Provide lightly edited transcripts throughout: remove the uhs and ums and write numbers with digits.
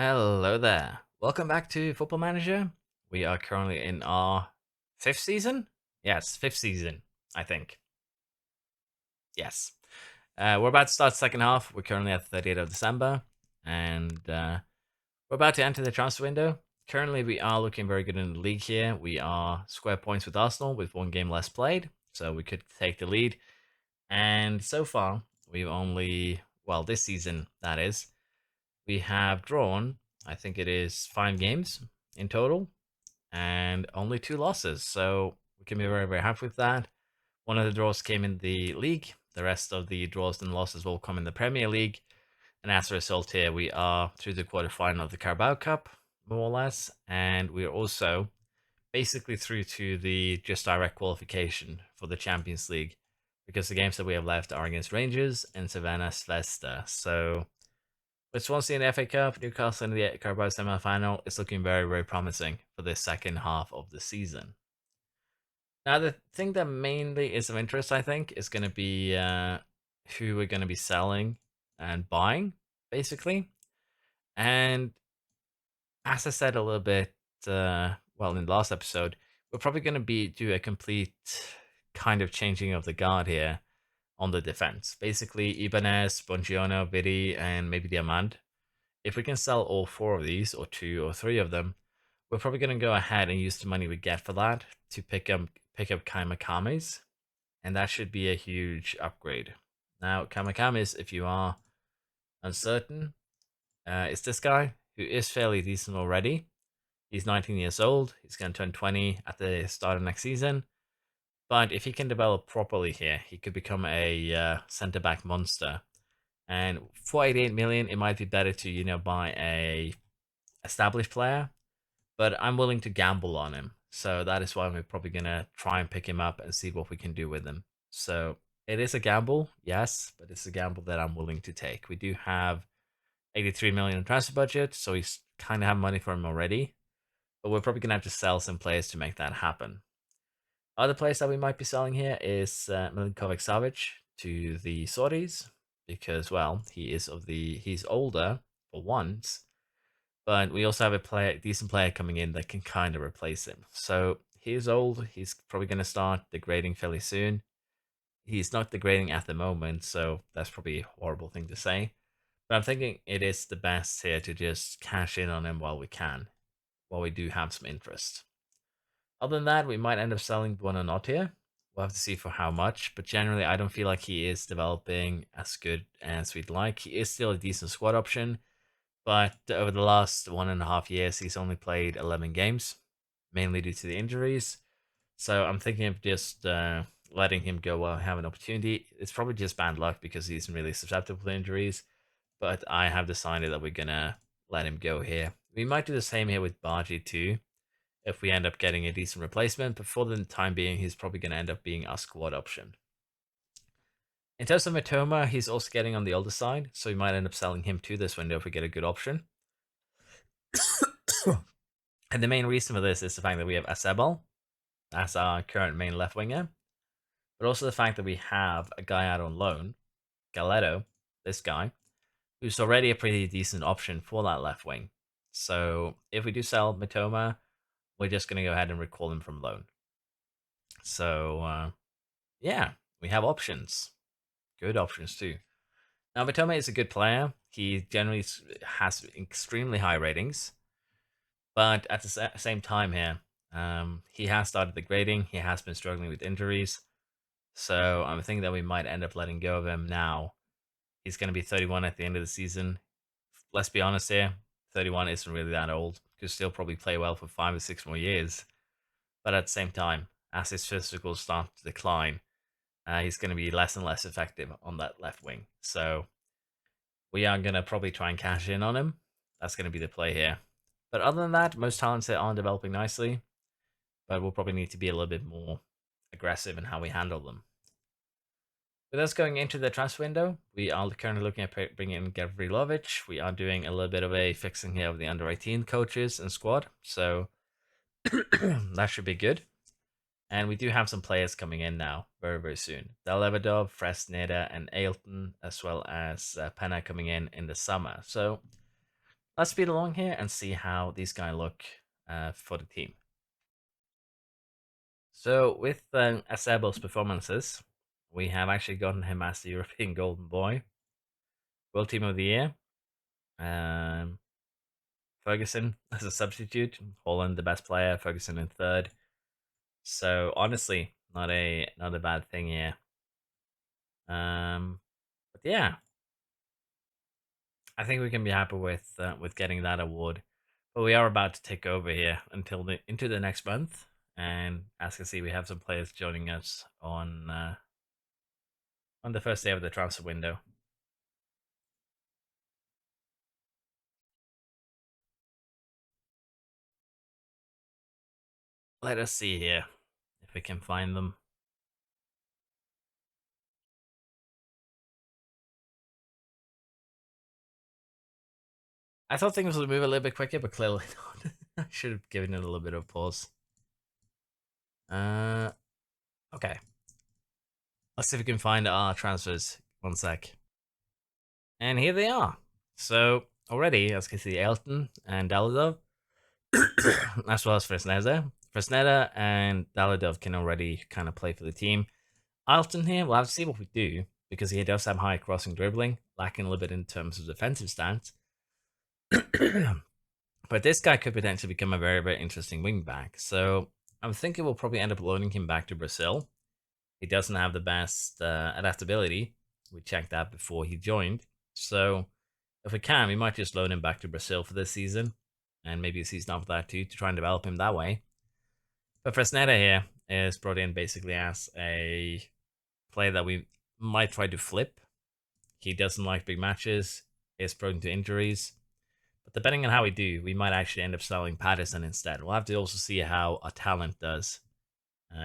Hello there. Welcome back to Football Manager. We are currently in our fifth season. Yes, fifth season, I think. Yes. We're about to start second half. We're currently at the 30th of December, and we're about to enter the transfer window. Currently, we are looking very good in the league here. We are square points with Arsenal with one game less played, so we could take the lead. And so far, we've only, well, this season, that is, we have drawn, I think it is 5 games in total, and only 2 losses. So we can be very, very happy with that. One of the draws came in the league. The rest of the draws and losses will come in the Premier League. And as a result, here we are through the quarterfinal of the Carabao Cup, more or less. And we are also basically through to the just direct qualification for the Champions League because the games that we have left are against Rangers and Savannah Svesta. So with Swansea in the FA Cup, Newcastle in the Carabao semi-final, it's looking very, very promising for the second half of the season. Now, the thing that mainly is of interest, I think, is going to be who we're going to be selling and buying, basically. And as I said a little bit, well, in the last episode, we're probably going to be do a complete kind of changing of the guard here on the defense. Basically, Ibanez, Bongiorno, Vidi, and maybe Diamand. If we can sell all 4 of these, or 2 or 3 of them, we're probably going to go ahead and use the money we get for that to pick up Kaimakamis, and that should be a huge upgrade. Now, Kaimakamis, if you are uncertain, is this guy who is fairly decent already. He's 19 years old. He's going to turn 20 at the start of next season. But if he can develop properly here, he could become a centre back monster. And for 88 million, it might be better to buy a established player, but I'm willing to gamble on him. So that is why we're probably going to try and pick him up and see what we can do with him. So it is a gamble, yes, but it's a gamble that I'm willing to take. We do have 83 million in transfer budget, so we kind of have money for him already, but we're probably going to have to sell some players to make that happen. Other players that we might be selling here is Milinkovic Savic to the Saudis because, well, he's older for once, but we also have a decent player coming in that can kind of replace him. So he's old. He's probably going to start degrading fairly soon. He's not degrading at the moment, so that's probably a horrible thing to say. But I'm thinking it is the best here to just cash in on him while we can, while we do have some interest. Other than that, we might end up selling Buonanotte here. We'll have to see for how much, but generally, I don't feel like he is developing as good as we'd like. He is still a decent squad option, but over the last 1.5 years, he's only played 11 games, mainly due to the injuries. So I'm thinking of just letting him go while I have an opportunity. It's probably just bad luck because he's really susceptible to injuries, but I have decided that we're going to let him go here. We might do the same here with Baji too, if we end up getting a decent replacement, but for the time being, he's probably going to end up being our squad option. In terms of Matoma, he's also getting on the older side, so we might end up selling him to this window if we get a good option. And the main reason for this is the fact that we have Aswell as our current main left winger, but also the fact that we have a guy out on loan, Galetto, this guy, who's already a pretty decent option for that left wing. So if we do sell Matoma, we're just going to go ahead and recall him from loan. So, yeah, we have options. Good options, too. Now, Matoma is a good player. He generally has extremely high ratings. But at the same time here, he has started degrading. He has been struggling with injuries. So I'm thinking that we might end up letting go of him now. He's going to be 31 at the end of the season. Let's be honest here, 31 isn't really that old. Could still probably play well for 5 or 6 more years. But at the same time, as his physicals start to decline, he's going to be less and less effective on that left wing. So we are going to probably try and cash in on him. That's going to be the play here. But other than that, most talents here are developing nicely. But we'll probably need to be a little bit more aggressive in how we handle them. With us going into the transfer window, we are currently looking at bringing in Gavrilovic. We are doing a little bit of a fixing here of the under 18 coaches and squad. So that should be good. And we do have some players coming in now, very, very soon. Delevadov, Fresneda, and Ailton, as well as Penna coming in the summer. So let's speed along here and see how these guys look for the team. So with Asebel's performances, we have actually gotten him as the European Golden Boy, World Team of the Year. Um, Ferguson as a substitute, Holland the best player, Ferguson in third. So honestly, not a bad thing here. But yeah, I think we can be happy with getting that award. But we are about to take over here until into the next month, and as you can see, we have some players joining us on the first day of the transfer window. Let us see here if we can find them. I thought things would move a little bit quicker, but clearly not. I should have given it a little bit of pause. Uh, okay. Let's see if we can find our transfers. One sec. And here they are. So already, as you can see, Elton and Daladov, as well as Fresneda. Fresneda and Daladov can already kind of play for the team. Elton here, we'll have to see what we do because he does have high crossing dribbling, lacking a little bit in terms of defensive stats. But this guy could potentially become a very, very interesting wing back. So I'm thinking we'll probably end up loaning him back to Brazil. He doesn't have the best adaptability. We checked that before he joined. So if we can, we might just loan him back to Brazil for this season. And maybe a season after that too, to try and develop him that way. But Fresneda here is brought in basically as a player that we might try to flip. He doesn't like big matches, is prone to injuries. But depending on how we do, we might actually end up selling Patterson instead. We'll have to also see how our talent does.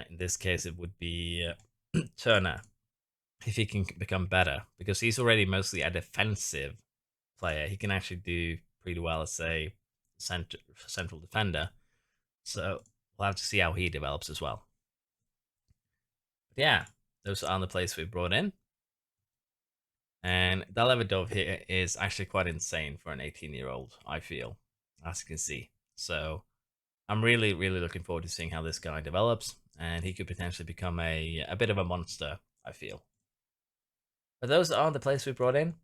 In this case, it would be Turner, if he can become better, because he's already mostly a defensive player. He can actually do pretty well as a central defender. So we'll have to see how he develops as well. But yeah, those are the players we brought in. And Dalevadov here is actually quite insane for an 18-year-old, I feel, as you can see. So I'm really, really looking forward to seeing how this guy develops, and he could potentially become a bit of a monster, I feel. But those are the players we brought in.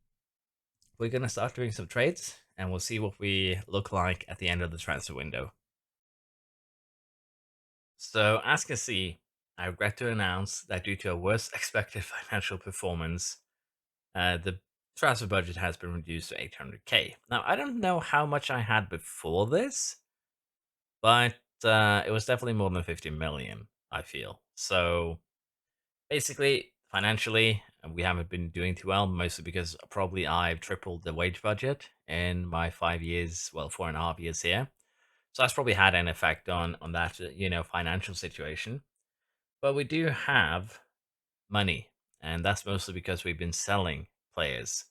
We're going to start doing some trades, and we'll see what we look like at the end of the transfer window. So, as you can see, I regret to announce that due to a worse expected financial performance, the transfer budget has been reduced to 800k. Now, I don't know how much I had before this, but it was definitely more than 50 million, I feel. So, basically, financially, we haven't been doing too well, mostly because probably I've tripled the wage budget in my 5 years, well, 4.5 years here. So that's probably had an effect on that, financial situation. But we do have money, and that's mostly because we've been selling players.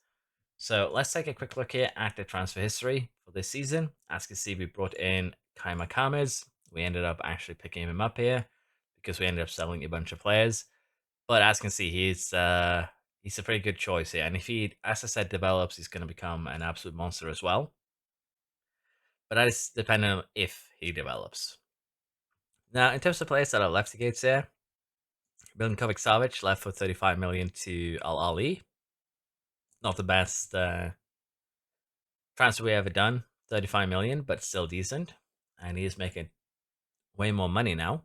So let's take a quick look here at the transfer history for this season. As you can see, we brought in Kai Makames. We ended up actually picking him up here because we ended up selling a bunch of players. But as you can see, he's a pretty good choice here. And if he, as I said, develops, he's going to become an absolute monster as well. But that is depending on if he develops. Now, in terms of players that are left gates here, Milinkovic Savic left for 35 million to Al Ali. Not the best transfer we ever done, 35 million, but still decent. And he is making way more money now.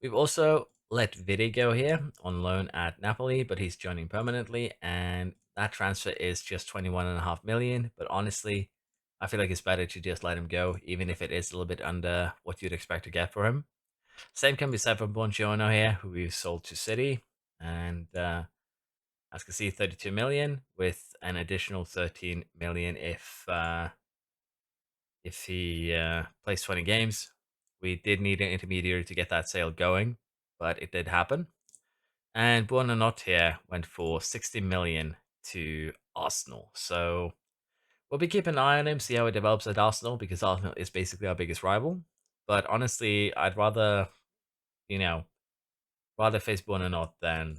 We've also let Vidi go here on loan at Napoli, but he's joining permanently, and that transfer is just 21.5 million. But honestly, I feel like it's better to just let him go, even if it is a little bit under what you'd expect to get for him. Same can be said for Buongiorno here, who we've sold to City, and as you can see, 32 million with an additional 13 million if he plays 20 games. We did need an intermediary to get that sale going, but it did happen. And Buonanotte here went for 60 million to Arsenal. So we'll be keeping an eye on him, see how he develops at Arsenal, because Arsenal is basically our biggest rival. But honestly, I'd rather, you know, rather face Buonanotte than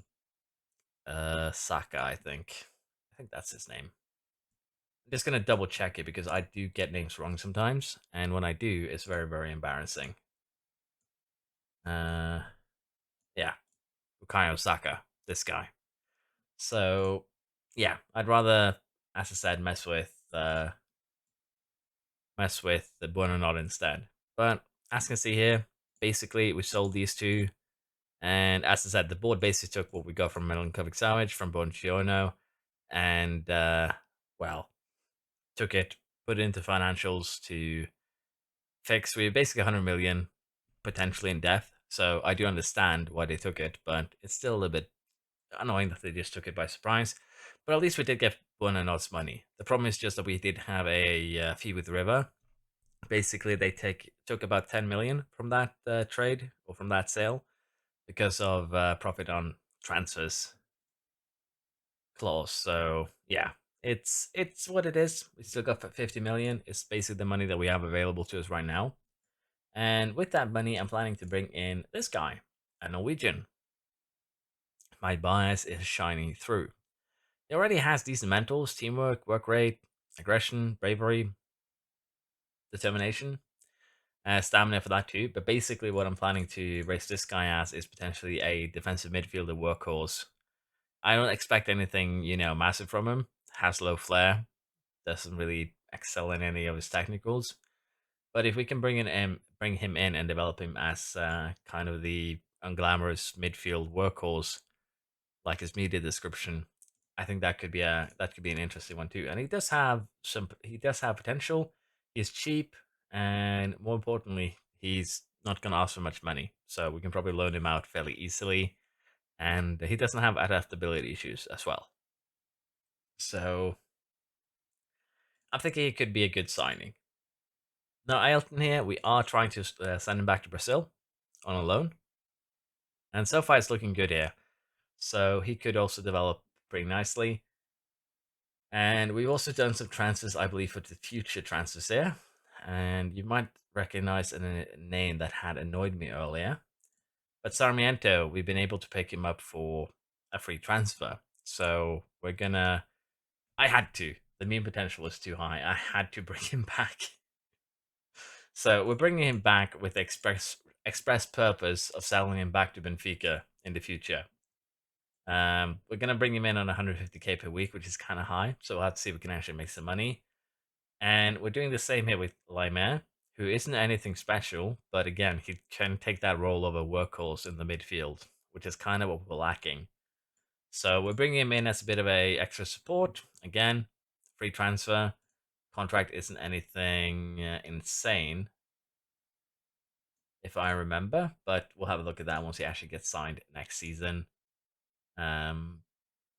Saka, I think. I think that's his name. I'm just gonna double check it because I do get names wrong sometimes, and when I do, it's very, very embarrassing. Uh, yeah, Bukayo Osaka, this guy. So, yeah, I'd rather, as I said, mess with the Buonanot instead. But as you can see here, basically we sold these two, and as I said, the board basically took what we got from Melancholic Savage, from Bonchiono, and well, took it, put it into financials to fix. We basically 100 million potentially in depth. So I do understand why they took it, but it's still a little bit annoying that they just took it by surprise. But at least we did get Buonanot's money. The problem is just that we did have a fee with River. Basically, they took about 10 million from that trade or from that sale because of profit on transfers clause. So yeah, it's what it is. We still got 50 million. It's basically the money that we have available to us right now. And with that money, I'm planning to bring in this guy, a Norwegian. My bias is shining through. He already has decent mentals, teamwork, work rate, aggression, bravery, determination, stamina for that too. But basically, what I'm planning to race this guy as is potentially a defensive midfielder workhorse. I don't expect anything, massive from him. Has low flair, doesn't really excel in any of his technicals. But if we can bring him in and develop him as kind of the unglamorous midfield workhorse, like his media description, I think that could be an interesting one too. And he does have potential. He's cheap, and more importantly, he's not going to ask for much money, so we can probably loan him out fairly easily. And he doesn't have adaptability issues as well. So I'm thinking it could be a good signing. Now, Ailton here, we are trying to send him back to Brazil on a loan, and so far it's looking good here. So he could also develop pretty nicely. And we've also done some transfers, I believe, for the future transfers here. And you might recognize a name that had annoyed me earlier. But Sarmiento, we've been able to pick him up for a free transfer. So we're gonna. I had to. The meme potential was too high. I had to bring him back. So we're bringing him back with the express purpose of selling him back to Benfica in the future. We're gonna bring him in on 150k per week, which is kind of high. So we'll have to see if we can actually make some money. And we're doing the same here with Laimer, who isn't anything special, but again, he can take that role of a workhorse in the midfield, which is kind of what we're lacking. So we're bringing him in as a bit of a extra support. Again, free transfer. Contract isn't anything insane, if I remember, but we'll have a look at that once he actually gets signed next season. Um,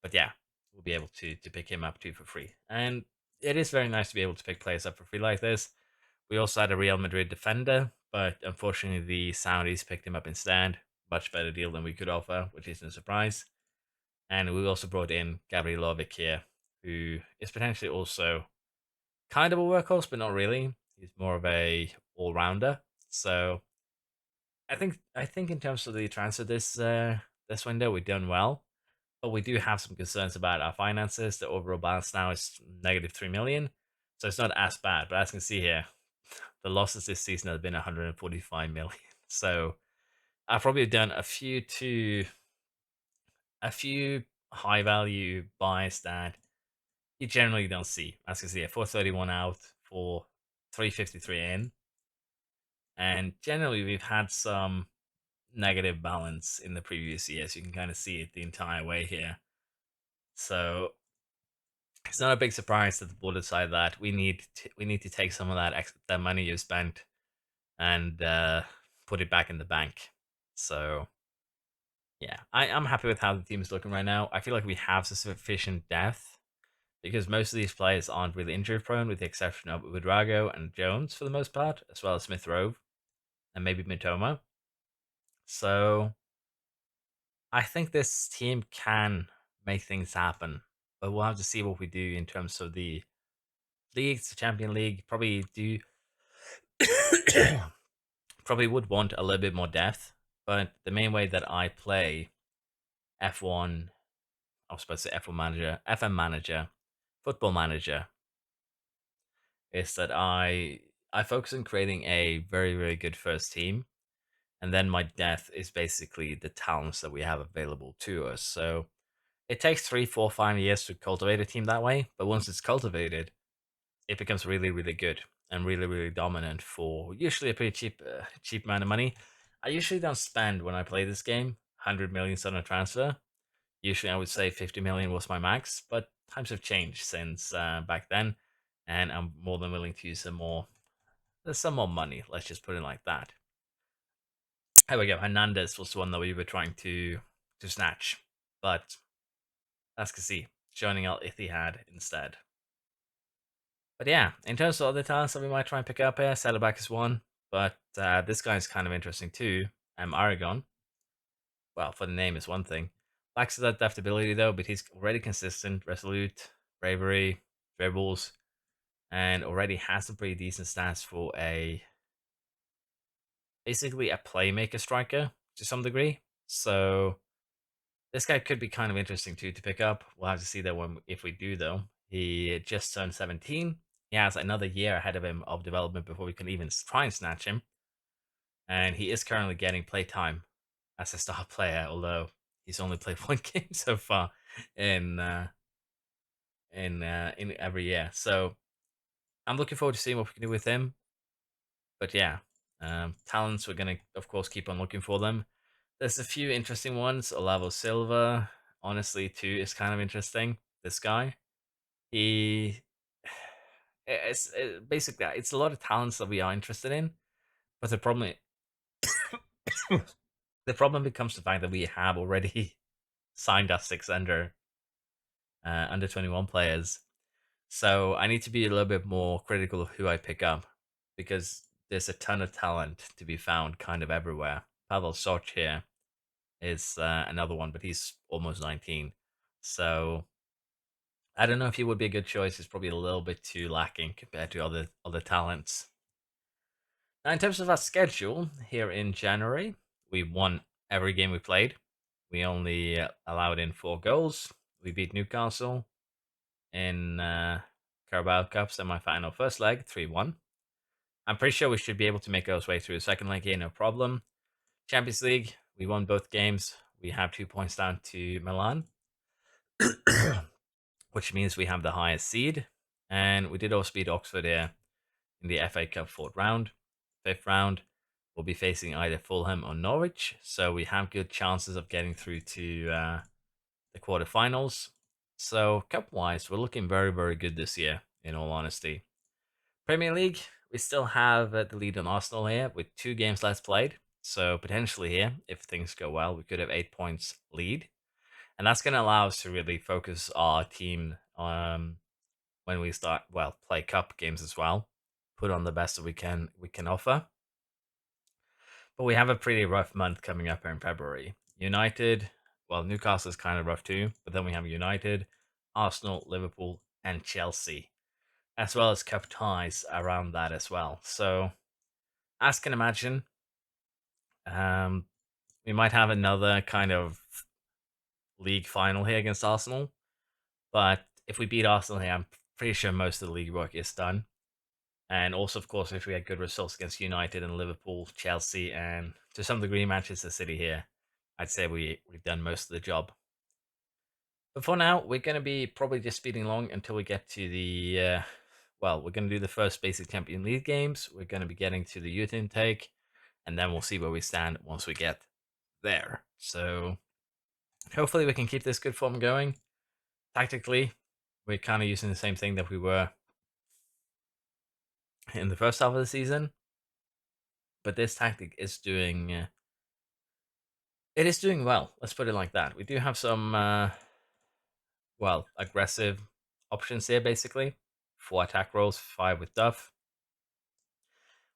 but yeah, we'll be able to pick him up too for free. And it is very nice to be able to pick players up for free like this. We also had a Real Madrid defender, but unfortunately the Saudis picked him up instead. Much better deal than we could offer, which isn't a surprise. And we also brought in Gavrielovic here, who is potentially also kind of a workhorse, but not really. He's more of a all-rounder. So I think in terms of the transfer this window, we've done well. But we do have some concerns about our finances. The overall balance now is negative 3 million. So it's not as bad. But as you can see here, the losses this season have been 145 million. So I've probably done a few high value buys that you generally don't see. As you can see, a 431 out for 353 in. And generally we've had some negative balance in the previous years. You can kind of see it the entire way here. So it's not a big surprise that the board decided that we need to take some of that money you spent and put it back in the bank. So yeah, I'm happy with how the team is looking right now. I feel like we have sufficient depth because most of these players aren't really injury prone, with the exception of Udrago and Jones for the most part, as well as Smith Rowe and maybe Mitoma. So I think this team can make things happen, but we'll have to see what we do in terms of the leagues, the Champion League. Probably do probably would want a little bit more depth, but the main way that I play F1, I was supposed to say F1 Manager, FM Manager, Football Manager, is that I focus on creating a very, very good first team, and then my death is basically the talents that we have available to us. So it takes 3, 4, 5 years to cultivate a team that way, but once it's cultivated, it becomes really, really good and really, really dominant for usually a pretty cheap amount of money. I usually don't spend when I play this game 100 million on a transfer. Usually, I would say 50 million was my max, but times have changed since back then, and I'm more than willing to use some more money. Let's just put it like that. There we go. Hernandez was the one that we were trying to snatch, but as can see, joining Al Ittihad instead. But yeah, in terms of other talents that we might try and pick up here, Saddleback is one, but this guy is kind of interesting too. Aragon. Well, for the name is one thing. Lacks that adaptability though, but he's already consistent, resolute, bravery, dribbles, and already has some pretty decent stats for a basically a playmaker striker to some degree. So this guy could be kind of interesting too to pick up. We'll have to see that when if we do though. He just turned 17. He has another year ahead of him of development before we can even try and snatch him. And he is currently getting playtime as a star player, although he's only played one game so far in in every year. So I'm looking forward to seeing what we can do with him. But yeah, talents we're gonna of course keep on looking for them. There's a few interesting ones. Olavo Silva, honestly, too, is kind of interesting. This guy, he basically it's a lot of talents that we are interested in, but the problem becomes the fact that we have already signed our six under 21 players. So I need to be a little bit more critical of who I pick up because there's a ton of talent to be found kind of everywhere. Pavel Soch here is another one, but he's almost 19. So I don't know if he would be a good choice. He's probably a little bit too lacking compared to other talents. Now, in terms of our schedule here in January, we won every game we played. We only allowed in 4 goals. We beat Newcastle in Carabao Cup semi-final first leg, 3-1. I'm pretty sure we should be able to make our way through the second leg here, no problem. Champions League, we won both games. We have 2 points down to Milan, which means we have the highest seed. And we did also beat Oxford here in the FA Cup fourth round. Fifth round, we'll be facing either Fulham or Norwich. So we have good chances of getting through to the quarterfinals. So cup-wise, we're looking very, very good this year, in all honesty. Premier League, we still have the lead on Arsenal here with 2 games left played. So potentially here, if things go well, we could have 8 points lead. And that's going to allow us to really focus our team when we start, well, play cup games as well. Put on the best that we can offer. But we have a pretty rough month coming up here in February. United, well, Newcastle is kind of rough too, but then we have United, Arsenal, Liverpool, and Chelsea, as well as cup ties around that as well. So, as can imagine, um, we might have another kind of league final here against Arsenal. But if we beat Arsenal here, I'm pretty sure most of the league work is done. And also, of course, if we had good results against United and Liverpool, Chelsea, and to some degree Manchester City here, I'd say we've done most of the job. But for now, we're going to be probably just speeding along until we get to the, well, we're going to do the first basic Champion League games. We're going to be getting to the youth intake, and then we'll see where we stand once we get there. So hopefully we can keep this good form going. Tactically, we're kind of using the same thing that we were in the first half of the season, but this tactic is doing it is doing well. Let's put it like that. We do have some well, aggressive options here basically. 4 attack rolls, 5 with Duff.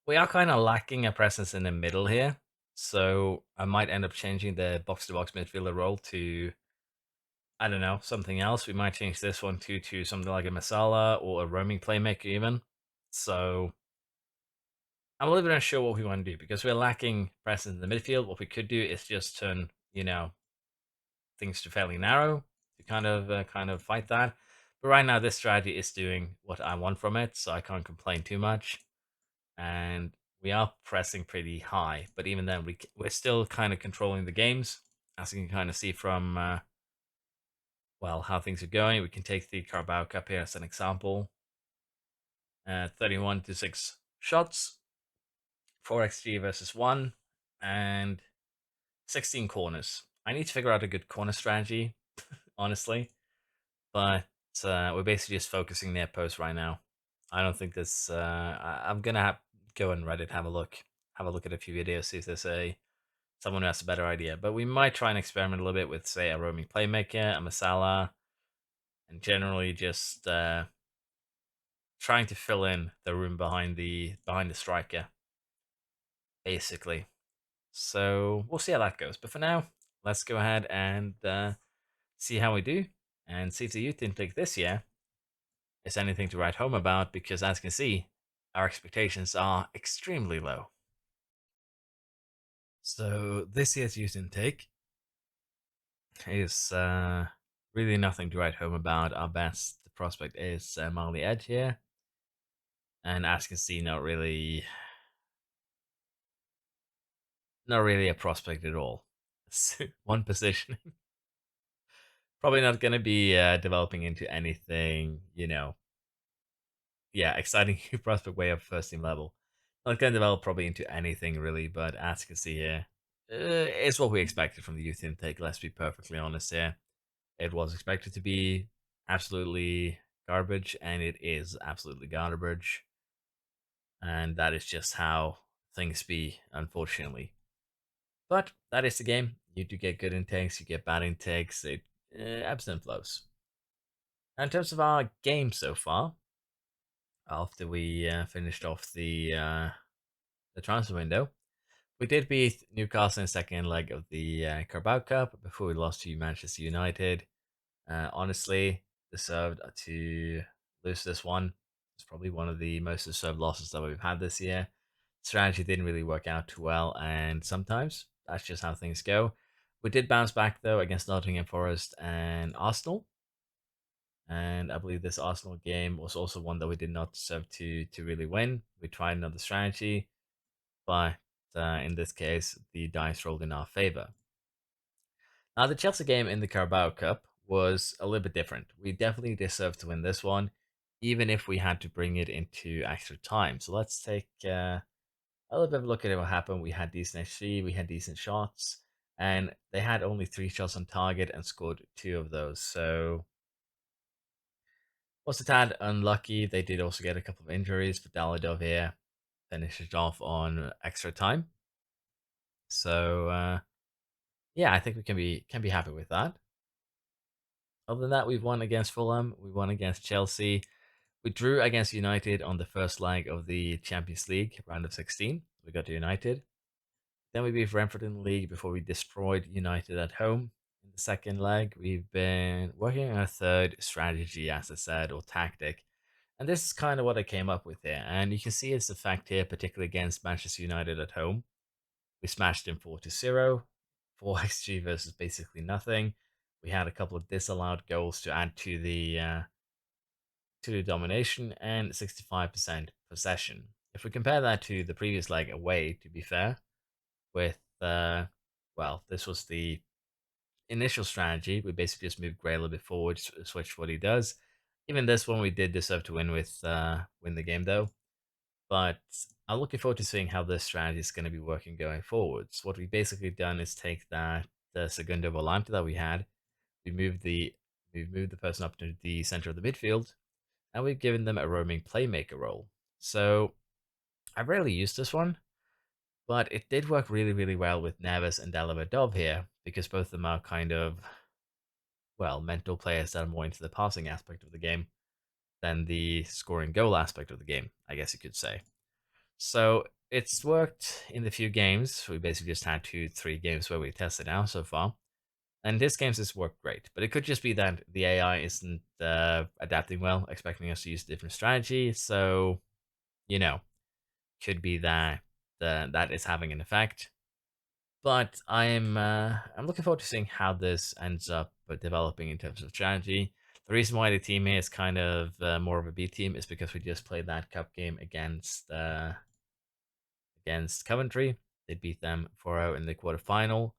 We are kind of lacking a presence in the middle here, so I might end up changing the box to box midfielder role to, I don't know, something else. We might change this one to something like a Masala or a roaming playmaker even. So I'm a little bit unsure what we want to do because we're lacking presence in the midfield. What we could do is just turn, things to fairly narrow to kind of fight that. But right now, this strategy is doing what I want from it, so I can't complain too much. And we are pressing pretty high, but even then, we're still kind of controlling the games, as you can kind of see from well how things are going. We can take the Carabao Cup here as an example. 31 to 6 shots, 4 xg versus 1, and 16 corners. I need to figure out a good corner strategy, honestly, but we're basically just focusing near post right now. I don't think this. I'm gonna go on Reddit, have a look at a few videos, see if there's someone who has a better idea. But we might try and experiment a little bit with, say, a roaming playmaker, a Masala, and generally just trying to fill in the room behind the striker, basically. So we'll see how that goes. But for now, let's go ahead and see how we do, and see if the youth intake this year is anything to write home about. Because as you can see, our expectations are extremely low. So this year's youth intake is really nothing to write home about. Our best prospect is Marley Edge here, and as you can see, not really a prospect at all. One position, probably not going to be developing into anything, yeah, exciting prospect way up first team level. Not going to develop probably into anything really, but as you can see here, it's what we expected from the youth intake. Let's be perfectly honest here. It was expected to be absolutely garbage, and it is absolutely garbage. And that is just how things be, unfortunately. But that is the game. You do get good intakes, you get bad intakes. It ebbs and flows. And in terms of our game so far, after we finished off the transfer window, we did beat Newcastle in the second leg of the Carabao Cup before we lost to Manchester United. Honestly, deserved to lose this one. It's probably one of the most deserved losses that we've had this year. Strategy didn't really work out too well, and sometimes that's just how things go. We did bounce back though against Nottingham Forest and Arsenal, and I believe this Arsenal game was also one that we did not deserve to really win. We tried another strategy, but in this case, the dice rolled in our favor. Now, the Chelsea game in the Carabao Cup was a little bit different. We definitely deserved to win this one, even if we had to bring it into extra time. So let's take a little bit of a look at what happened. We had decent XG, we had decent shots, and they had only 3 shots on target and scored 2 of those. So was a tad unlucky. They did also get a couple of injuries, but Daladov here finished it off on extra time. So yeah, I think we can be happy with that. Other than that, we've won against Fulham, we won against Chelsea, we drew against United on the first leg of the Champions League round of 16. We got to United. Then we beat Brentford in the league before we destroyed United at home. In the second leg, we've been working on a third strategy, as I said, or tactic. And this is kind of what I came up with here. And you can see its effect here, particularly against Manchester United at home. We smashed in 4-0, 4 xg versus basically nothing. We had a couple of disallowed goals to add to the domination, and 65% possession. If we compare that to the previous leg away, to be fair, with well, this was the initial strategy. We basically just moved Gray a little bit forward, switched what he does. Even this one, we did deserve to win the game though. But I'm looking forward to seeing how this strategy is going to be working going forwards. What we've basically done is take that the Segundo Volante that we had, we moved the person up to the center of the midfield, and we've given them a roaming playmaker role. So I rarely use this one, but it did work really, really well with Neves and Delavadov here, because both of them are kind of, well, mental players that are more into the passing aspect of the game than the scoring goal aspect of the game, I guess you could say. So it's worked in the few games. We basically just had 3 games where we tested out so far. And this game's has worked great, but it could just be that the AI isn't adapting well, expecting us to use a different strategy. So, could be that that is having an effect. But I'm looking forward to seeing how this ends up developing in terms of strategy. The reason why the team here is kind of more of a B team is because we just played that cup game against Coventry. They beat them 4-0 in the quarterfinal.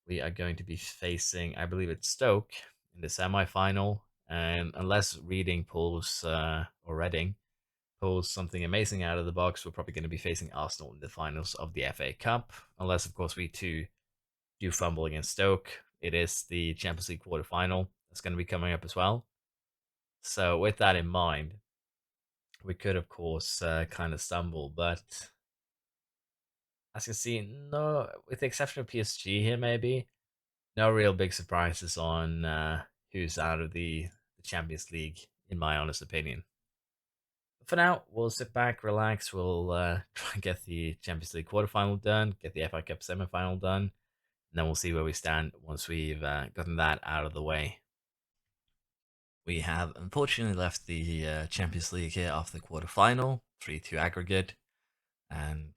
We are going to be facing, I believe it's Stoke in the semi-final, and unless Reading pulls or Reading pulls something amazing out of the box, we're probably going to be facing Arsenal in the finals of the FA Cup. Unless, of course, we too do fumble against Stoke. It is the Champions League quarterfinal that's going to be coming up as well. So with that in mind, we could, of course, kind of stumble, but as you can see, no, with the exception of PSG here, maybe no real big surprises on who's out of the Champions League, in my honest opinion. For now, we'll sit back, relax. We'll try and get the Champions League quarterfinal done, get the FA Cup semi-final done, and then we'll see where we stand once we've gotten that out of the way. We have unfortunately left the Champions League here after the quarterfinal, 3-2 aggregate, and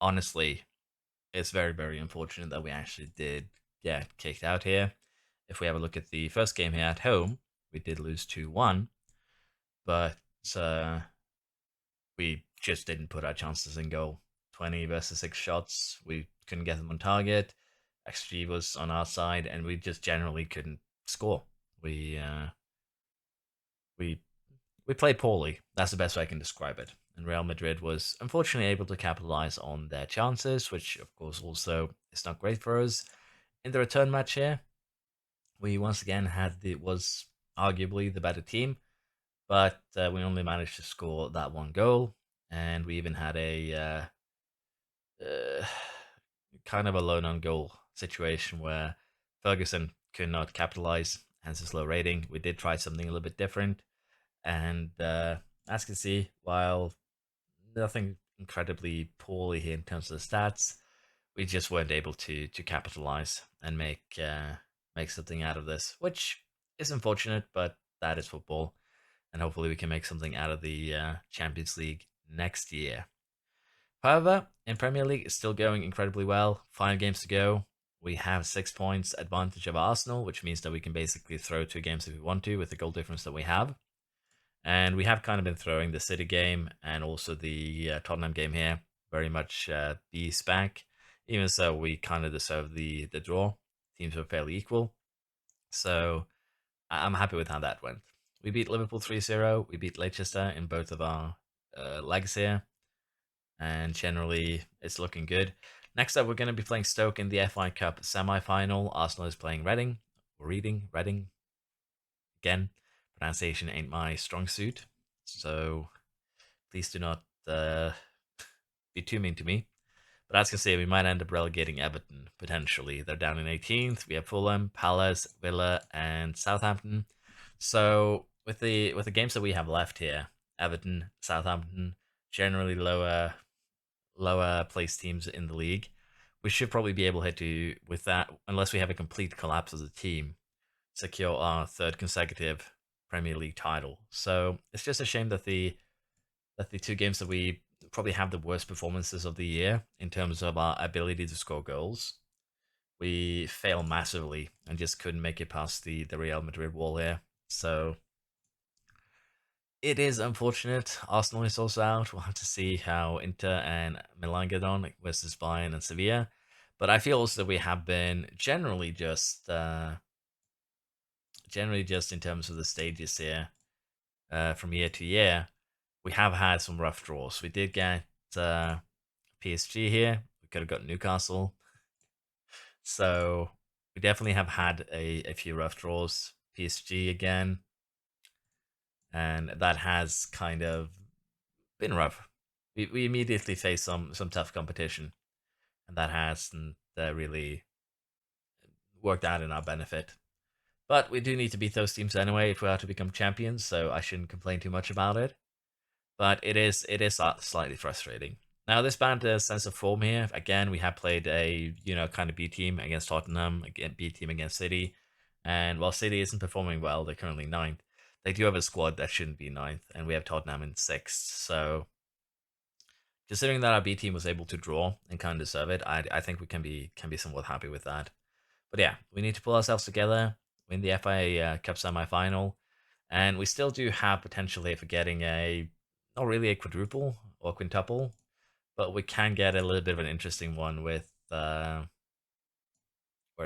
honestly, it's very, very unfortunate that we actually did get kicked out here. If we have a look at the first game here at home, we did lose 2-1, but we just didn't put our chances in goal. 20 versus 6 shots, we couldn't get them on target. XG was on our side, and we just generally couldn't score. We played poorly. That's the best way I can describe it. And Real Madrid was unfortunately able to capitalize on their chances, which of course also is not great for us. In the return match here, we once again was arguably the better team, but we only managed to score that one goal, and we even had a kind of a lone on goal situation where Ferguson could not capitalize, hence his low rating. We did try something a little bit different, and as you can see, while nothing incredibly poorly here in terms of the stats, we just weren't able to capitalize and make something out of this, which is unfortunate, but that is football, and hopefully we can make something out of the Champions League next year. However, in Premier League, it's still going incredibly well. 5 games to go. We have 6 points advantage of Arsenal, which means that we can basically throw 2 games if we want to with the goal difference that we have. And we have kind of been throwing the City game and also the Tottenham game here very much B spec. Even so, we kind of deserve the draw. Teams were fairly equal. So I'm happy with how that went. We beat Liverpool 3-0. We beat Leicester in both of our legs here. And generally, it's looking good. Next up, we're going to be playing Stoke in the FI Cup semi-final. Arsenal is playing Reading. Reading. Again, pronunciation ain't my strong suit, so please do not be too mean to me. But as you can see, we might end up relegating Everton, potentially. They're down in 18th. We have Fulham, Palace, Villa, and Southampton. So with the games that we have left here, Everton, Southampton, generally lower placed teams in the league, we should probably be able to, with that, unless we have a complete collapse as a team, secure our 3rd consecutive Premier League title. So it's just a shame that the 2 games that we probably have the worst performances of the year in terms of our ability to score goals, we fail massively and just couldn't make it past the Real Madrid wall here. So it is unfortunate. Arsenal is also out. We'll have to see how Inter and Milan get on versus Bayern and Sevilla. But I feel also that we have been generally just in terms of the stages here, from year to year, we have had some rough draws. We did get PSG here. We could have got Newcastle. So we definitely have had a few rough draws. PSG again. And that has kind of been rough. We immediately face some tough competition. And that hasn't really worked out in our benefit. But we do need to beat those teams anyway if we are to become champions, so I shouldn't complain too much about it. But it is slightly frustrating. Now, this bad sense of form here, again, we have played a, kind of B team against Tottenham, again, B team against City. And while City isn't performing well, they're currently 9th. They do have a squad that shouldn't be 9th, and we have Tottenham in 6th. So, considering that our B team was able to draw and kind of deserve it, I think we can be somewhat happy with that. But yeah, we need to pull ourselves together, win the FA Cup semi-final, And we still do have potential here for getting not really a quadruple or quintuple, but we can get a little bit of an interesting one with, where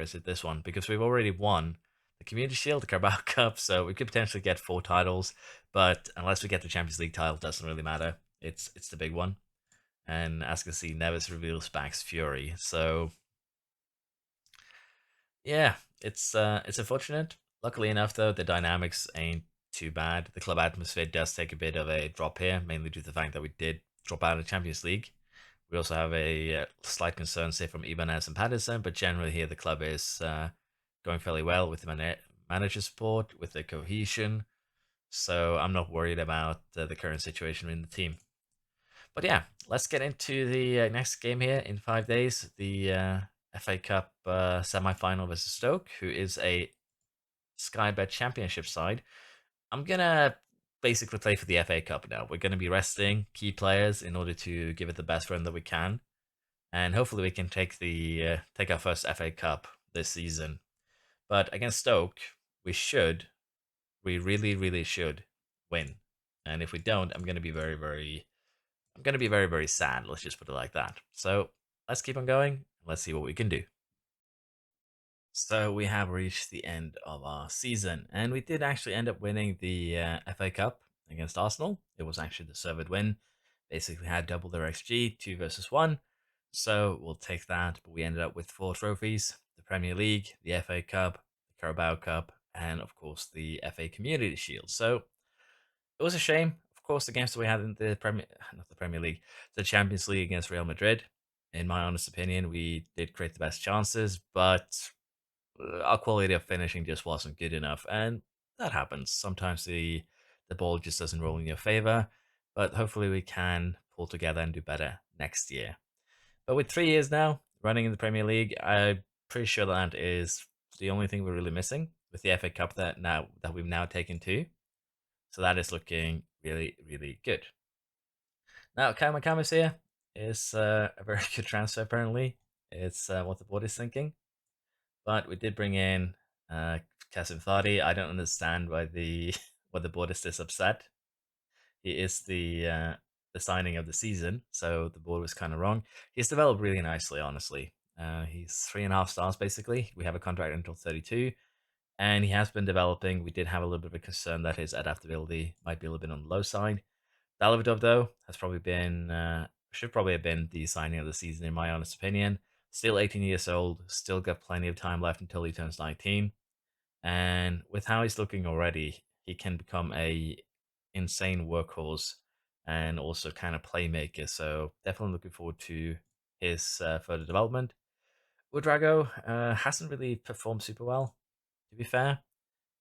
is it, this one? Because we've already won the Community Shield, the Carabao Cup, so we could potentially get 4 titles, but unless we get the Champions League title, it doesn't really matter. It's the big one. And as you can see, Neves reveals Back's Fury, so yeah, it's unfortunate. Luckily enough, though, the dynamics ain't too bad. The club atmosphere does take a bit of a drop here, mainly due to the fact that we did drop out of the Champions League. We also have a slight concern, say, from Ibanez and Patterson, but generally here the club is going fairly well with the manager support, with the cohesion. So I'm not worried about the current situation in the team. But yeah, let's get into the next game here in 5 days. The FA Cup semi-final versus Stoke, who is a Sky Bet Championship side. I'm gonna basically play for the FA Cup now. We're gonna be resting key players in order to give it the best run that we can, and hopefully we can take our first FA Cup this season. But against Stoke, we really, really should win. And if we don't, I'm gonna be very, very sad. Let's just put it like that. So let's keep on going. Let's see what we can do. So we have reached the end of our season, and we did actually end up winning the FA Cup against Arsenal. It was actually the deserved win. Basically had double their XG, 2 versus 1. So we'll take that. But we ended up with 4 trophies: the Premier League, the FA Cup, the Carabao Cup, and of course the FA Community Shield. So it was a shame. Of course, the games that we had in the not the Premier League, the Champions League against Real Madrid. In my honest opinion, we did create the best chances, but our quality of finishing just wasn't good enough, and that happens. Sometimes the ball just doesn't roll in your favor, but hopefully we can pull together and do better next year. But with 3 years now running in the Premier League, I'm pretty sure that is the only thing we're really missing with the FA Cup that we've now taken to. So that is looking really, really good. Now, Kamakamis here is a very good transfer, apparently. It's what the board is thinking. But we did bring in Kasim Thadi. I don't understand why the why the board is this upset. He is the signing of the season, so the board was kind of wrong. He's developed really nicely, honestly. He's 3.5 stars basically. We have a contract until 32, and he has been developing. We did have a little bit of a concern that his adaptability might be a little bit on the low side. Dalavidov, though, has probably been should probably have been the signing of the season in my honest opinion. Still 18 years old, still got plenty of time left until he turns 19. And with how he's looking already, he can become a insane workhorse and also kind of playmaker. So definitely looking forward to his further development. Udrago hasn't really performed super well, to be fair,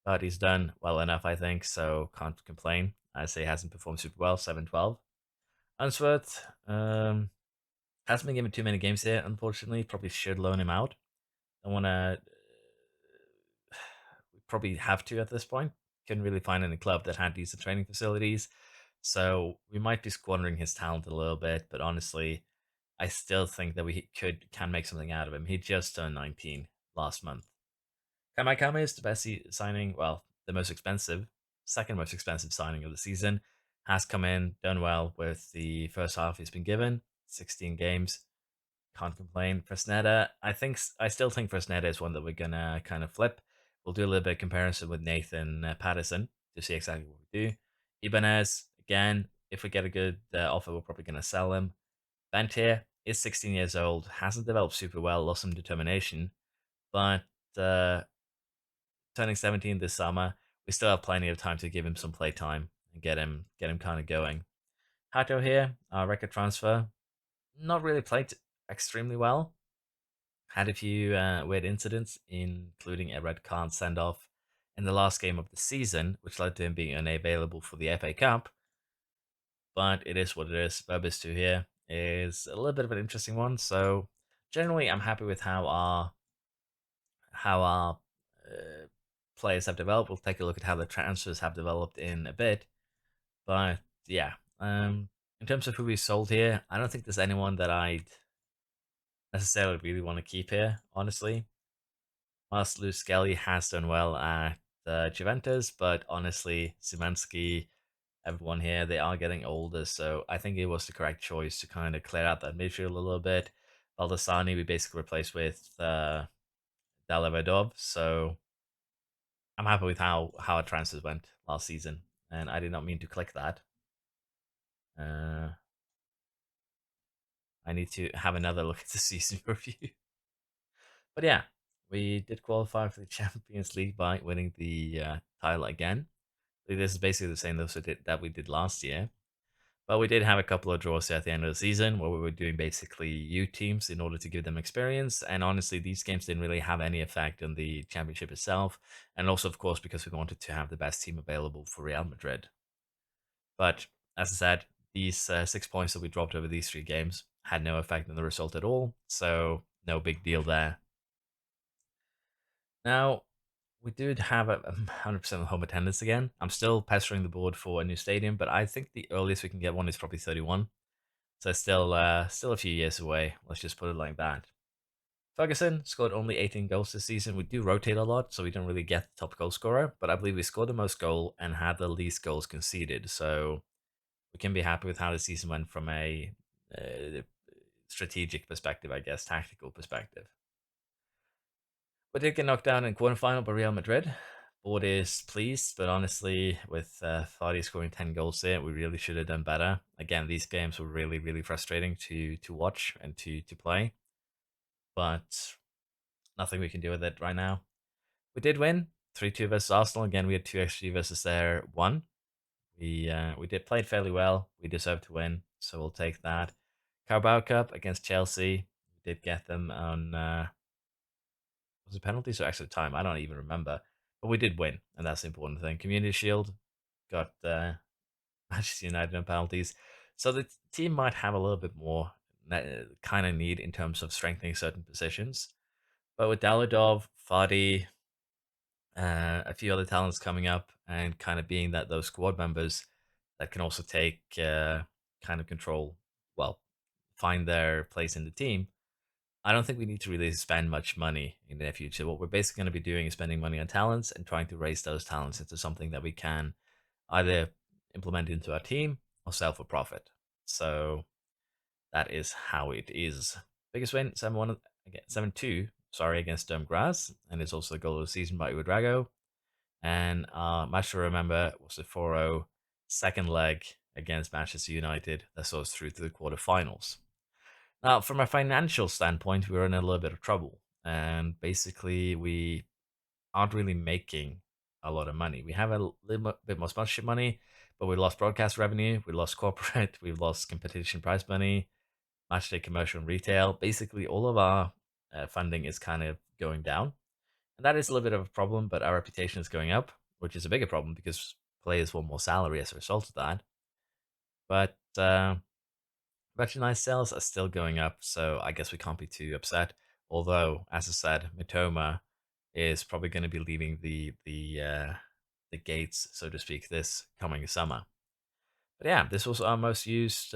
but he's done well enough, I think. So can't complain. I say he hasn't performed super well, 7-12. Unsworth hasn't been given too many games here, unfortunately. Probably should loan him out. I want to. We probably have to at this point. Couldn't really find any club that had decent training facilities, so we might be squandering his talent a little bit. But honestly, I still think that we can make something out of him. He just turned 19 last month. Kame is the best signing. Well, the most expensive, second most expensive signing of the season. Has come in, done well with the first half he's been given. 16 games. Can't complain. Fresneda, I still think Fresneda is one that we're gonna kind of flip. We'll do a little bit of comparison with Nathan Patterson to see exactly what we do. Ibanez, again, if we get a good offer, we're probably gonna sell him. Bantier is 16 years old, hasn't developed super well, lost some determination, but turning 17 this summer, we still have plenty of time to give him some play time and get him kind of going. Hato here, our record transfer, not really played extremely well. Had a few weird incidents, including a red card send off in the last game of the season, which led to him being unavailable for the FA Cup. But it is what it is. Verbis 2 here is a little bit of an interesting one. So generally, I'm happy with how our players have developed. We'll take a look at how the transfers have developed in a bit. But yeah, in terms of who we sold here, I don't think there's anyone that I'd necessarily really want to keep here, honestly. Whilst Lou Skelly has done well at Juventus, but honestly, Szymanski, everyone here, they are getting older, so I think it was the correct choice to kind of clear out that midfield a little bit. Baldasani we basically replaced with Dalavadov, so I'm happy with how our transfers went last season, and I did not mean to click that. Uh, I need to have another look at the season review. But yeah, we did qualify for the Champions League by winning the title again. This is basically the same that we did last year. But we did have a couple of draws at the end of the season where we were doing basically U teams in order to give them experience. And honestly, these games didn't really have any effect on the championship itself. And also, of course, because we wanted to have the best team available for Real Madrid. But as I said, these 6 points that we dropped over these 3 games had no effect on the result at all. So no big deal there. Now, we did have a 100% home attendance again. I'm still pestering the board for a new stadium, but I think the earliest we can get one is probably 31. So still a few years away. Let's just put it like that. Ferguson scored only 18 goals this season. We do rotate a lot, so we don't really get the top goal scorer, but I believe we scored the most goal and had the least goals conceded. So we can be happy with how the season went from a uh, strategic perspective, I guess, tactical perspective. We did get knocked down in quarterfinal by Real Madrid. Board is pleased, but honestly, with Fadi scoring 10 goals there, we really should have done better. Again, these games were really, really frustrating to watch and to play, but nothing we can do with it right now. We did win 3-2 versus Arsenal. Again, we had 2 XG versus their 1. We did play it fairly well. We deserved to win, so we'll take that. Carabao Cup against Chelsea. We did get them on was it penalties or extra time? I don't even remember. But we did win, and that's the important thing. Community Shield got Manchester United on penalties. So the team might have a little bit more kind of need in terms of strengthening certain positions. But with Daladov, Fadi, a few other talents coming up, and kind of being that those squad members that can also take kind of control, well, find their place in the team, I don't think we need to really spend much money in the near future. What we're basically going to be doing is spending money on talents and trying to raise those talents into something that we can either implement into our team or sell for profit. So that is how it is. Biggest win 7-1 7-2, sorry, against Graz, and it's also the goal of the season by Udrago. And match to remember was the 4-0 second leg against Manchester United that saw us through to the quarterfinals. Now, from a financial standpoint, we were in a little bit of trouble, and basically, we aren't really making a lot of money. We have a little bit more sponsorship money, but we lost broadcast revenue, we lost corporate, we lost competition prize money, matchday commercial and retail. Basically, all of our funding is kind of going down, and that is a little bit of a problem. But our reputation is going up, which is a bigger problem because players want more salary as a result of that. But merchandise sales are still going up, so I guess we can't be too upset. Although, as I said, Mitoma is probably going to be leaving the gates, so to speak, this coming summer. But yeah, this was our most used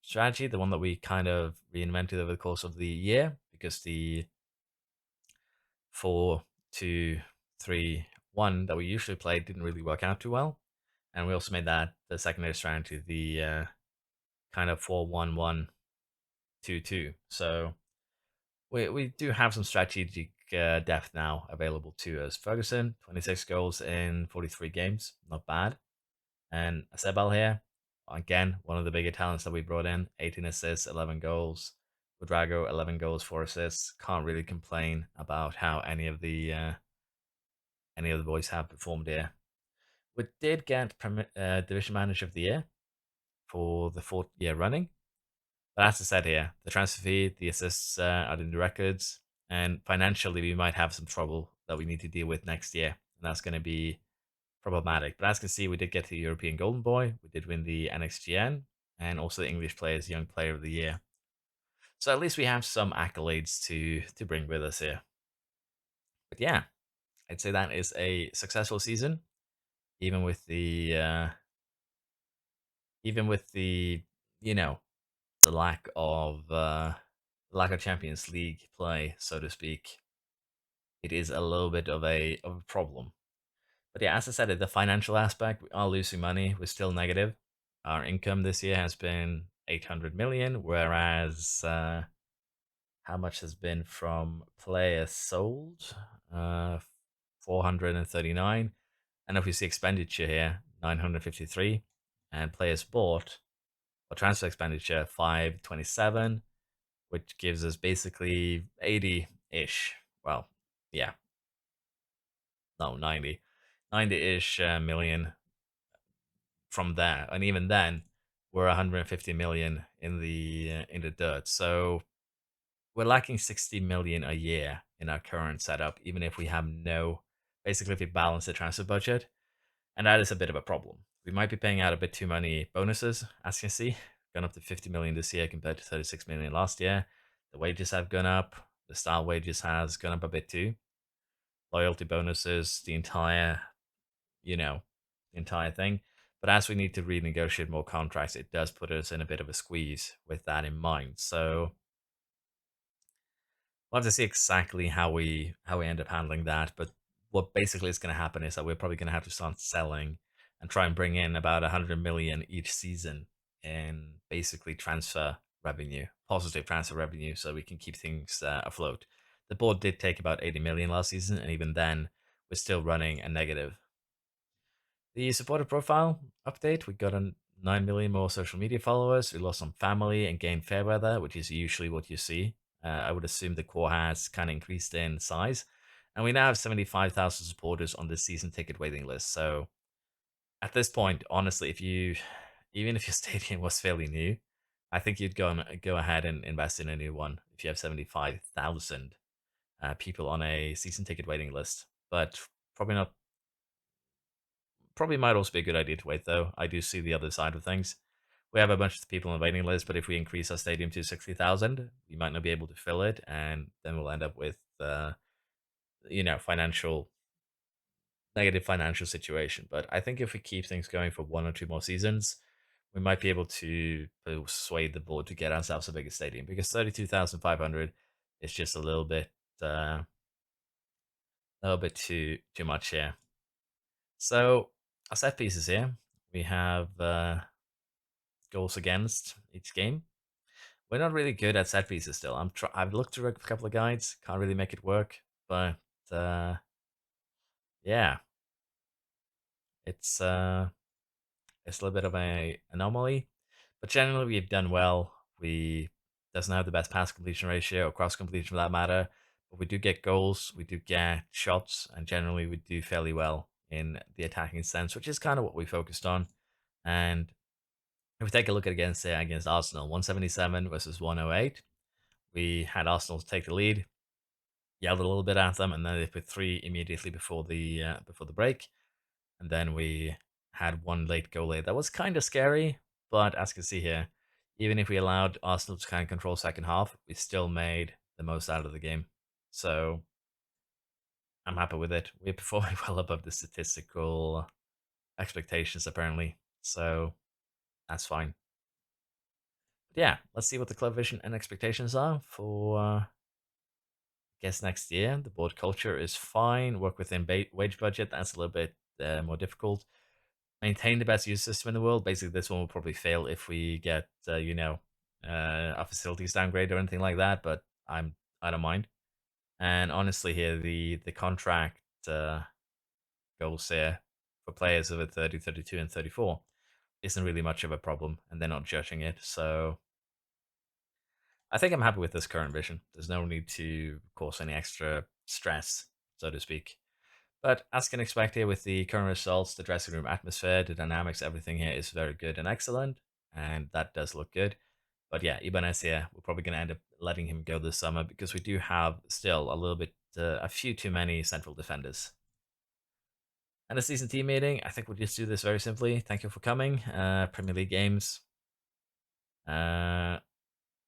strategy, the one that we kind of reinvented over the course of the year, because the 4-2-3-1 that we usually play didn't really work out too well. And we also made that the secondary strategy, the kind of 4-1-1-2-2. So we do have some strategic depth now available to us. Ferguson, 26 goals in 43 games, not bad. And Sebal here, again, one of the bigger talents that we brought in, 18 assists, 11 goals. Udrago, 11 goals, 4 assists. Can't really complain about how any of the boys have performed here. We did get Division Manager of the Year for the 4th year running. But as I said here, the transfer fee, the assists are in the records, and financially we might have some trouble that we need to deal with next year, and that's going to be problematic. But as you can see, we did get the European Golden Boy, we did win the NXGN, and also the English Players Young Player of the Year. So at least we have some accolades to bring with us here. But yeah, I'd say that is a successful season, even with the even with the you know the lack of Champions League play, so to speak. It is a little bit of a problem. But yeah, as I said, the financial aspect, we are losing money. We're still negative. Our income this year has been 800 million, whereas how much has been from players sold? Uh, 439. And if we see expenditure here, 953, and players bought or transfer expenditure 527, which gives us basically 80-ish. Well, yeah, no, 90-ish million from there. And even then, we're 150 million in the dirt. So we're lacking 60 million a year in our current setup, even if we have no, basically if we balance the transfer budget. And that is a bit of a problem. We might be paying out a bit too many bonuses, as you can see. Gone up to 50 million this year compared to 36 million last year. The wages have gone up. The star wages has gone up a bit too. Loyalty bonuses, the entire, you know, the entire thing. But as we need to renegotiate more contracts, it does put us in a bit of a squeeze with that in mind. So we'll have to see exactly how we end up handling that. But what basically is going to happen is that we're probably going to have to start selling and try and bring in about 100 million each season in basically transfer revenue, positive transfer revenue, so we can keep things afloat. The board did take about 80 million last season, and even then, we're still running a negative. The supporter profile update, we got a 9 million more social media followers. We lost some family and gained fair weather, which is usually what you see. I would assume the core has kind of increased in size. And we now have 75,000 supporters on the season ticket waiting list. So at this point, honestly, even if your stadium was fairly new, I think you'd go ahead and invest in a new one if you have 75,000 people on a season ticket waiting list. But probably not. Probably might also be a good idea to wait, though. I do see the other side of things. We have a bunch of people on the waiting list, but if we increase our stadium to 60,000, we might not be able to fill it, and then we'll end up with, financial negative financial situation. But I think if we keep things going for one or two more seasons, we might be able to persuade the board to get ourselves a bigger stadium because 32,500 is just a little bit too much here. So our set pieces here, we have goals against each game. We're not really good at set pieces still. I've looked through a couple of guides, can't really make it work, but uh, yeah, it's uh, it's a little bit of a anomaly. But generally, we've done well. We doesn't have the best pass completion ratio or cross completion for that matter, but we do get goals, we do get shots, and generally we do fairly well in the attacking sense, which is kind of what we focused on. And if we take a look at against Arsenal, 177 versus 108, we had Arsenal take the lead, yelled a little bit at them, and then they put three immediately before the break, and then we had one late goal late. That was kind of scary, but as you can see here, even if we allowed Arsenal to kind of control second half, we still made the most out of the game. So I'm happy with it. We're performing well above the statistical expectations apparently, so that's fine. But yeah, let's see what the club vision and expectations are for guess next year. The board culture is fine. Work within wage budget. That's a little bit more difficult. Maintain the best user system in the world. Basically, this one will probably fail if we get our facilities downgraded or anything like that. But I don't mind. And honestly, here the contract goals here for players over 30, 32, and 34 isn't really much of a problem, and they're not judging it. So I think I'm happy with this current vision. There's no need to cause any extra stress, so to speak. But as can expect here with the current results, the dressing room atmosphere, the dynamics, everything here is very good and excellent, and that does look good. But yeah, Ibanez here, we're probably going to end up letting him go this summer because we do have still a few too many central defenders. And the season team meeting, I think we'll just do this very simply. Thank you for coming. Premier League games. Uh,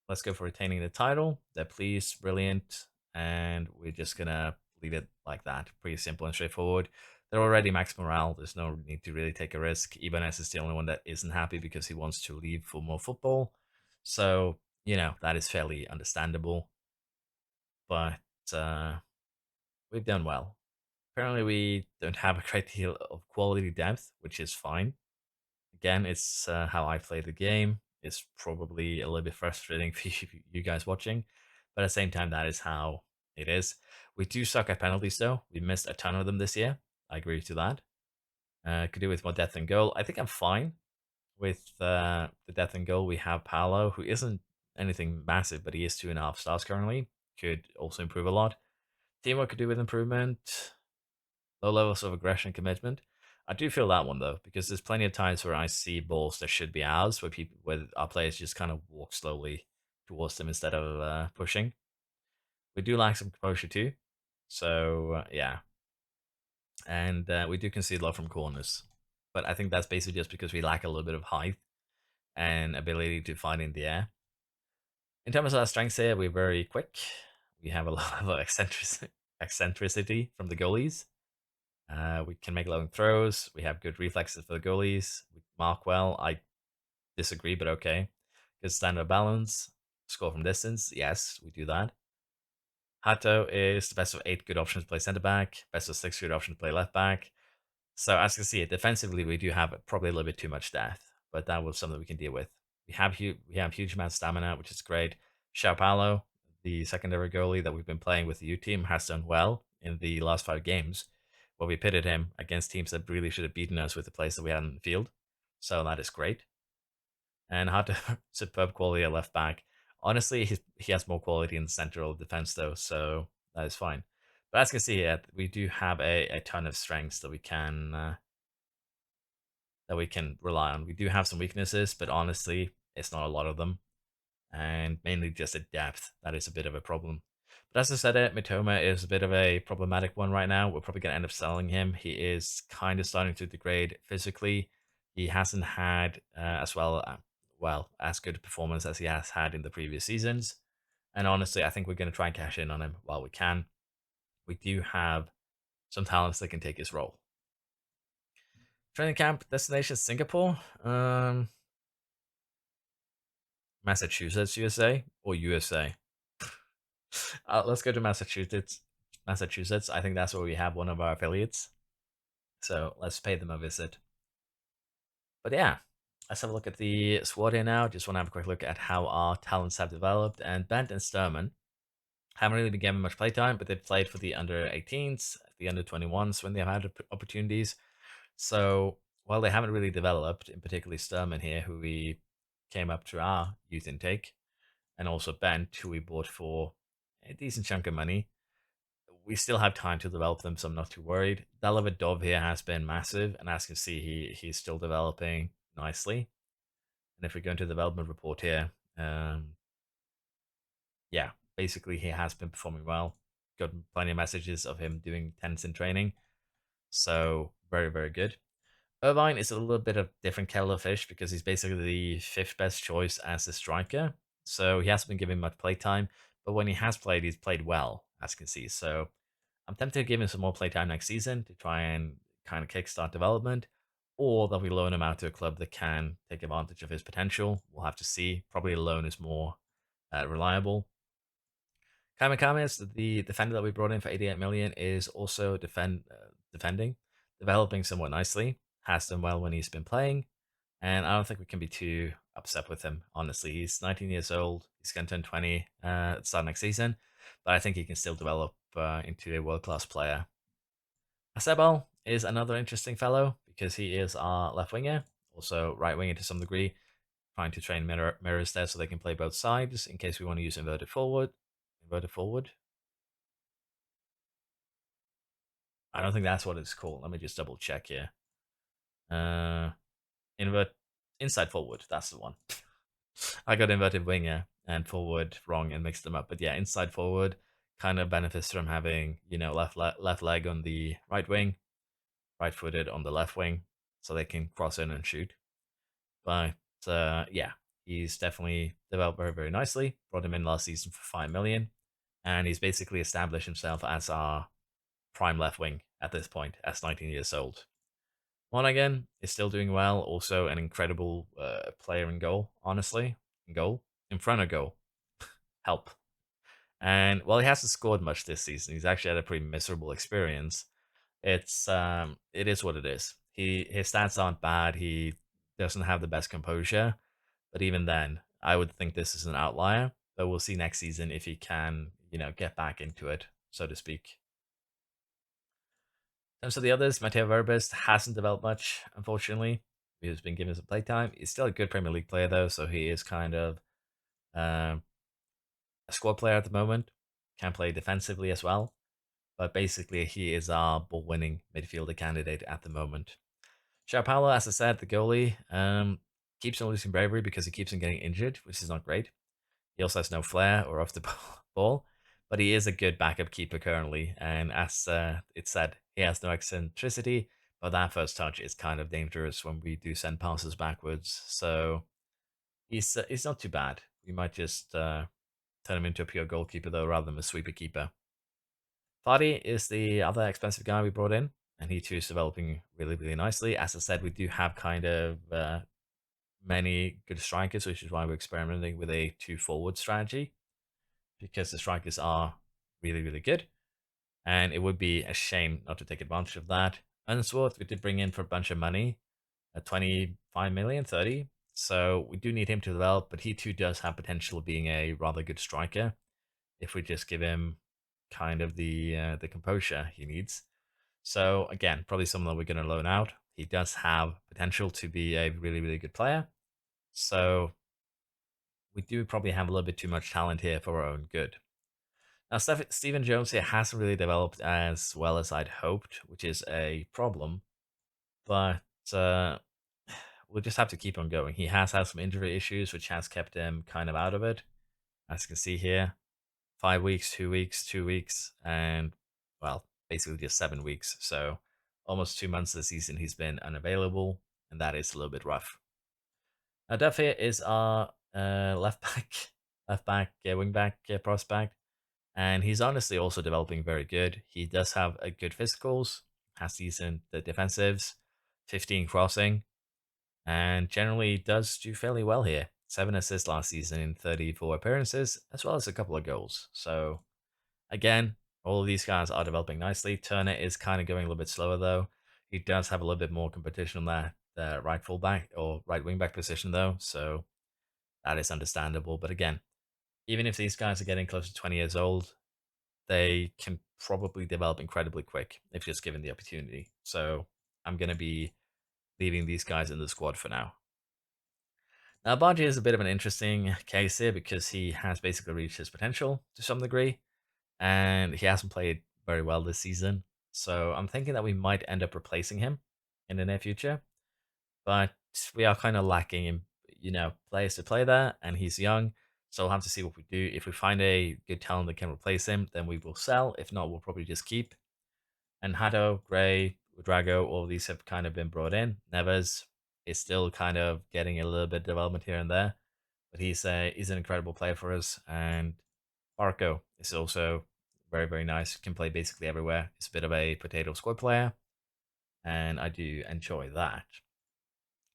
let's go for retaining the title. They're pleased, brilliant, and we're just gonna leave it like that. Pretty simple and straightforward. They're already max morale. There's no need to really take a risk. Ibanez is the only one that isn't happy because he wants to leave for more football. So, that is fairly understandable. But we've done well. Currently, we don't have a great deal of quality depth, which is fine. Again, it's how I play the game. It's probably a little bit frustrating for you guys watching, but at the same time, that is how it is. We do suck at penalties, though. We missed a ton of them this year. I agree to that. Could do with more depth and goal. I think I'm fine with the depth and goal. We have Paolo, who isn't anything massive, but he is 2.5 stars currently. Could also improve a lot. Teamwork could do with improvement. Low levels of aggression commitment. I do feel that one though, because there's plenty of times where I see balls that should be ours, where our players just kind of walk slowly towards them instead of pushing. We do lack some composure too, so yeah, and we do concede a lot from corners. But I think that's basically just because we lack a little bit of height and ability to fight in the air. In terms of our strengths here, we're very quick. We have a lot of eccentricity from the goalies. We can make long throws. We have good reflexes for the goalies. We mark well. I disagree, but okay. Good standard balance. Score from distance. Yes, we do that. Hato is the best of 8 good options to play centre back. Best of 6 good options to play left back. So as you can see, defensively we do have probably a little bit too much depth, but that was something we can deal with. We have huge amount of stamina, which is great. Xiao Paulo, the secondary goalie that we've been playing with the U team, has done well in the last 5 games, where we pitted him against teams that really should have beaten us with the plays that we had in the field. So that is great. And Hato, superb quality at left back. Honestly, he has more quality in the central defense though, so that is fine. But as you can see, we do have a ton of strengths that we can rely on. We do have some weaknesses, but honestly, it's not a lot of them, and mainly just a depth that is a bit of a problem. But as I said, Mitoma is a bit of a problematic one right now. We're probably going to end up selling him. He is kind of starting to degrade physically. He hasn't had well as good a performance as he has had in the previous seasons. And honestly, I think we're going to try and cash in on him while we can. We do have some talents that can take his role. Training camp destination Singapore, Massachusetts, USA, or USA. Let's go to Massachusetts. Massachusetts. I think that's where we have one of our affiliates. So let's pay them a visit. But yeah, let's have a look at the squad here now. Just want to have a quick look at how our talents have developed. And Bent and Sturman haven't really been given much playtime, but they've played for the under 18s, the under 21s when they've had opportunities. So while they haven't really developed, in particularly Sturman here, who we came up to our youth intake, and also Bent, who we bought for a decent chunk of money, we still have time to develop them, so I'm not too worried. Dov here has been massive, and as you can see, he's still developing nicely. And if we go into the development report here, yeah, basically he has been performing well. Got plenty of messages of him doing tennis in training, so very, very good. Irvine is a little bit of different kettle of fish because he's basically the fifth best choice as a striker. So he hasn't been given much playtime, but when he has played, he's played well, as you can see. So I'm tempted to give him some more playtime next season to try and kind of kickstart development, or that we loan him out to a club that can take advantage of his potential. We'll have to see. Probably a loan is more reliable. Kamikami is the defender that we brought in for 88 million is also defending, developing somewhat nicely. Has done well when he's been playing, and I don't think we can be too upset with him. Honestly, he's 19 years old. He's going to turn 20 at the start next season, but I think he can still develop into a world-class player. Asebel is another interesting fellow because he is our left winger, also right winger to some degree, trying to train mirrors there so they can play both sides in case we want to use inverted forward. Inverted forward. I don't think that's what it's called. Let me just double check here. Uh, invert inside forward. That's the one. I got inverted winger and forward wrong and mixed them up. But yeah, inside forward kind of benefits from having left leg on the right wing, right footed on the left wing, so they can cross in and shoot. But yeah, he's definitely developed very, very nicely. Brought him in last season for 5 million, and he's basically established himself as our prime left wing at this point, as 19 years old. Monaghan is still doing well. Also, an incredible player in goal, honestly. In goal. In front of goal. Help. And while he hasn't scored much this season, he's actually had a pretty miserable experience. It is what it is. His stats aren't bad. He doesn't have the best composure, but even then, I would think this is an outlier. But we'll see next season if he can, get back into it, so to speak. In terms of the others, Mateo Verbis hasn't developed much, unfortunately. He's been given some playtime. He's still a good Premier League player, though, so he is kind of um, a squad player at the moment. Can play defensively as well. But basically, he is our ball winning midfielder candidate at the moment. João Paulo, as I said, the goalie, keeps on losing bravery because he keeps on getting injured, which is not great. He also has no flair or off the ball, but he is a good backup keeper currently. And as it said, he has no eccentricity, but that first touch is kind of dangerous when we do send passes backwards. So he's not too bad. We might just turn him into a pure goalkeeper though, rather than a sweeper keeper. Vardy is the other expensive guy we brought in, and he too is developing really, really nicely. As I said, we do have kind of many good strikers, which is why we're experimenting with a two forward strategy because the strikers are really, really good. And it would be a shame not to take advantage of that. Unsworth, we did bring in for a bunch of money, 25 million, 30. So we do need him to develop, but he too does have potential of being a rather good striker if we just give him kind of the composure he needs. So again, probably someone that we're going to loan out. He does have potential to be a really, really good player. So we do probably have a little bit too much talent here for our own good. Now, Stephen Jones here hasn't really developed as well as I'd hoped, which is a problem. But we'll just have to keep on going. He has had some injury issues, which has kept him kind of out of it. As you can see here, 5 weeks, 2 weeks, 2 weeks, and well, basically just 7 weeks. So almost 2 months this season he's been unavailable, and that is a little bit rough. Now, Duff here is our left back, wing back prospect, and he's honestly also developing very good. He does have a good physicals, has decent defensives, 15 crossing, and generally does do fairly well here. 7 assists last season in 34 appearances, as well as a couple of goals. So again, all of these guys are developing nicely. Turner is kind of going a little bit slower though. He does have a little bit more competition on that right fullback or right wing back position though, so that is understandable. But again, even if these guys are getting close to 20 years old, they can probably develop incredibly quick if just given the opportunity. So I'm going to be leaving these guys in the squad for now. Now, Baji is a bit of an interesting case here because he has basically reached his potential to some degree, and he hasn't played very well this season. So I'm thinking that we might end up replacing him in the near future, but we are kind of lacking in, players to play there, and he's young. So we'll have to see what we do. If we find a good talent that can replace him, then we will sell. If not, we'll probably just keep. And Hato, Gray, Drago, all these have kind of been brought in. Neves is still kind of getting a little bit of development here and there, but he's an incredible player for us. And Barco is also very, very nice. Can play basically everywhere. He's a bit of a potato squad player, and I do enjoy that.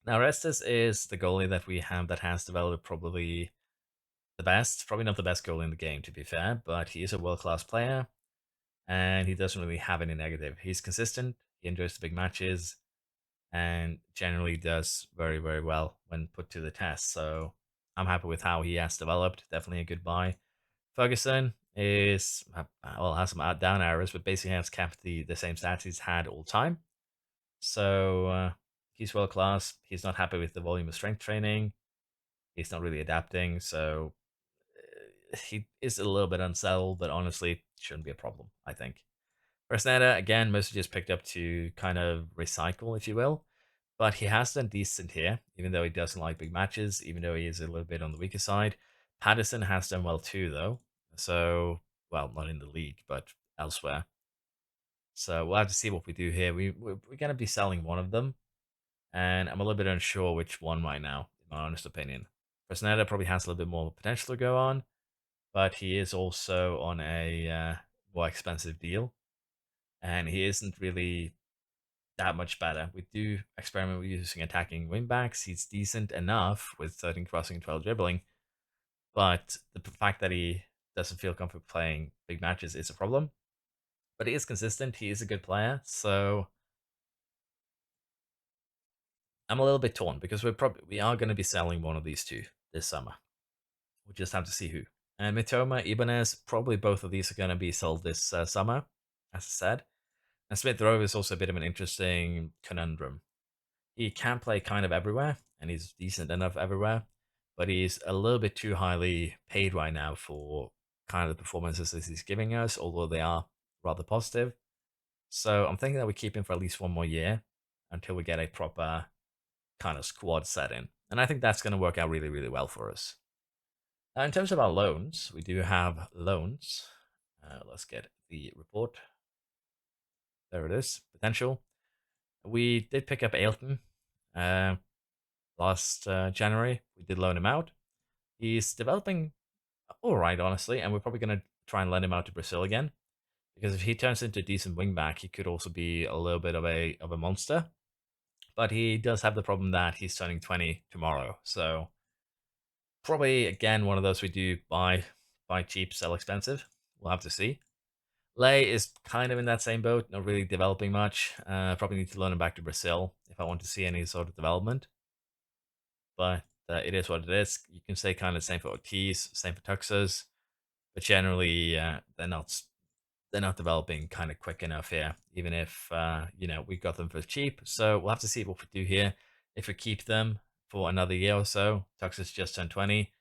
Now, Restis is the goalie that we have that has developed probably the best. Probably not the best goalie in the game, to be fair, but he is a world class player, and he doesn't really have any negative. He's consistent. He enjoys the big matches, and generally does very, very well when put to the test. So I'm happy with how he has developed. Definitely a good buy. Ferguson is has some down arrows, but basically has kept the same stats he's had all time. So he's world class. He's not happy with the volume of strength training. He's not really adapting, so he is a little bit unsettled, but honestly, shouldn't be a problem, I think. Fresneda, again, mostly just picked up to kind of recycle, if you will. But he has done decent here, even though he doesn't like big matches, even though he is a little bit on the weaker side. Patterson has done well too, though. So, well, not in the league, but elsewhere. So we'll have to see what we do here. We're going to be selling one of them, and I'm a little bit unsure which one right now, in my honest opinion. Fresneda probably has a little bit more potential to go on, but he is also on a more expensive deal, and he isn't really that much better. We do experiment with using attacking wingbacks. He's decent enough with 13 crossing, 12 dribbling, but the fact that he doesn't feel comfortable playing big matches is a problem. but he is consistent. He is a good player. So I'm a little bit torn because we are going to be selling one of these two this summer. We'll just have to see who. And Mitoma, Ibanez, probably both of these are going to be sold this summer, as I said. And Smith Rowe is also a bit of an interesting conundrum. He can play kind of everywhere, and he's decent enough everywhere, but he's a little bit too highly paid right now for kind of the performances that he's giving us, although they are rather positive. So I'm thinking that we keep him for at least one more year until we get a proper kind of squad set in. And I think that's going to work out really, really well for us. In terms of our loans, we do have loans. Let's get the report. There it is. Potential. We did pick up Ailton uh, last January. We did loan him out. He's developing all right, honestly, and we're probably going to try and lend him out to Brazil again because if he turns into a decent wingback, he could also be a little bit of a monster. But he does have the problem that he's turning 20 tomorrow, so probably again one of those we do buy cheap, sell expensive. We'll have to see. Lay is kind of in that same boat, not really developing much. Probably need to loan him back to Brazil if I want to see any sort of development. But it is what it is. You can say kind of same for Ortiz, same for Tuxas, but generally they're not developing kind of quick enough here. Even if we got them for cheap, so we'll have to see what we do here. If we keep them for another year or so, Tuxas just turned 20.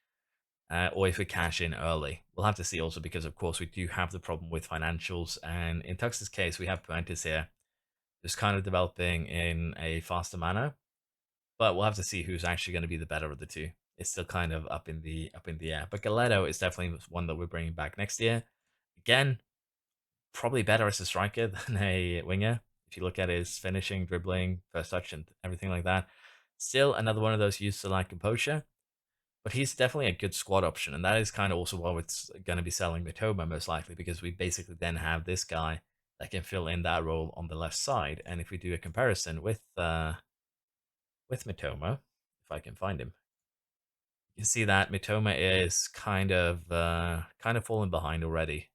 Or if we cash in early. We'll have to see also because, of course, we do have the problem with financials. And in Tux's case, we have Puentes here, who's kind of developing in a faster manner. But we'll have to see who's actually going to be the better of the two. It's still kind of up in the air. But Galeto is definitely one that we're bringing back next year. Again, probably better as a striker than a winger. If you look at his finishing, dribbling, first touch, and everything like that. Still another one of those used to like composure. But he's definitely a good squad option, and that is kind of also why we're going to be selling Mitoma most likely, because we basically then have this guy that can fill in that role on the left side. And if we do a comparison with Mitoma, if I can find him, you can see that Mitoma is kind of falling behind already.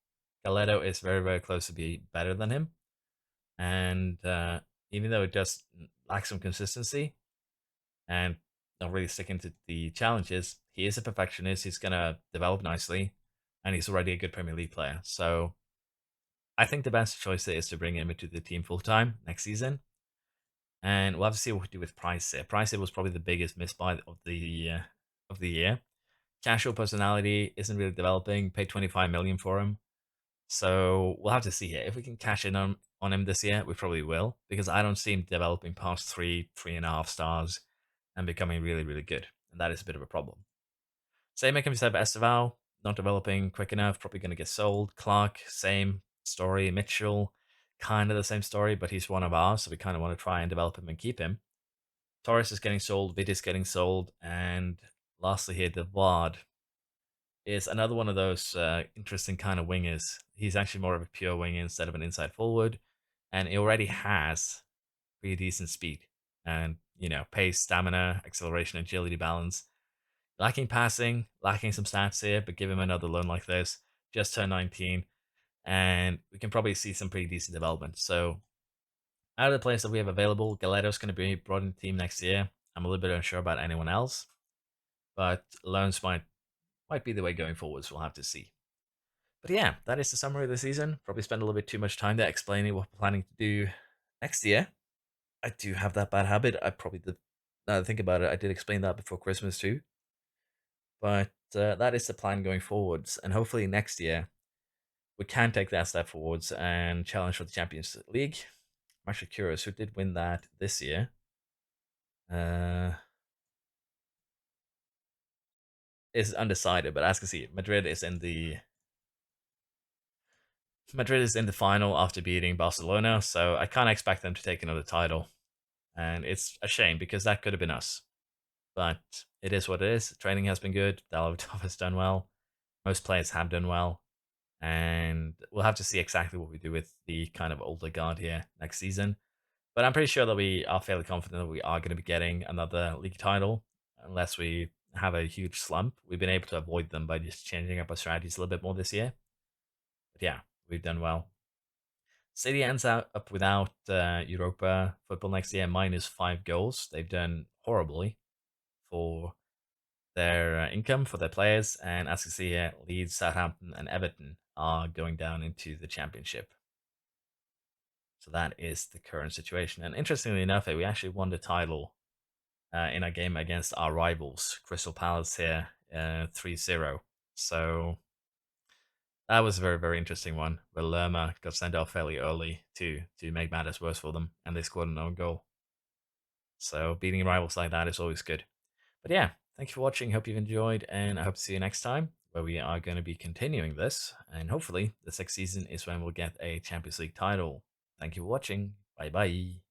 Galeto is very, very close to be better than him, and even though it just lacks some consistency, and not really sticking to the challenges. He is a perfectionist. He's going to develop nicely, and he's already a good Premier League player. So I think the best choice is to bring him into the team full time next season. And we'll have to see what we do with Price here. Price was probably the biggest misbuy of the year. Casual personality isn't really developing. Paid 25 million for him. So we'll have to see here. If we can cash in on him this year, we probably will, because I don't see him developing past 3.5 stars and becoming really, really good. And that is a bit of a problem. Same can be said for Esteval, not developing quick enough, probably going to get sold. Clark, same story. Mitchell, kind of the same story, but he's one of ours, so we kind of want to try and develop him and keep him. Torres is getting sold, Vid is getting sold, and lastly here, the Vard is another one of those interesting kind of wingers. He's actually more of a pure winger instead of an inside forward, and he already has pretty decent speed and pace, stamina, acceleration, agility, balance. Lacking passing, lacking some stats here, but give him another loan like this. Just turned 19, and we can probably see some pretty decent development. So out of the players that we have available, Galeto's going to be brought in the team next year. I'm a little bit unsure about anyone else, but loans might be the way going forwards. We'll have to see. But yeah, that is the summary of the season. Probably spend a little bit too much time there explaining what we're planning to do next year. I do have that bad habit. I probably did. Now that I think about it, I did explain that before Christmas too. But that is the plan going forwards, and hopefully next year we can take that step forwards and challenge for the Champions League. I'm actually curious who did win that this year. Uh, is undecided, but as you can see, Madrid is in the final after beating Barcelona, so I can't expect them to take another title. And it's a shame because that could have been us. But it is what it is. Training has been good. Dalovitov has done well. Most players have done well. And we'll have to see exactly what we do with the kind of older guard here next season. But I'm pretty sure that we are fairly confident that we are going to be getting another league title unless we have a huge slump. We've been able to avoid them by just changing up our strategies a little bit more this year. But yeah, we've done well. City ends up without Europa football next year, -5 goals. They've done horribly for their income, for their players, and as you see here, Leeds, Southampton, and Everton are going down into the Championship. So that is the current situation. And interestingly enough, we actually won the title in a game against our rivals, Crystal Palace here, 3-0. So that was a very, very interesting one. Where Lerma got sent off fairly early to make matters worse for them, and they scored an own goal. So beating rivals like that is always good. But yeah, thank you for watching. Hope you've enjoyed, and I hope to see you next time, where we are going to be continuing this. And hopefully, the next season is when we'll get a Champions League title. Thank you for watching. Bye bye.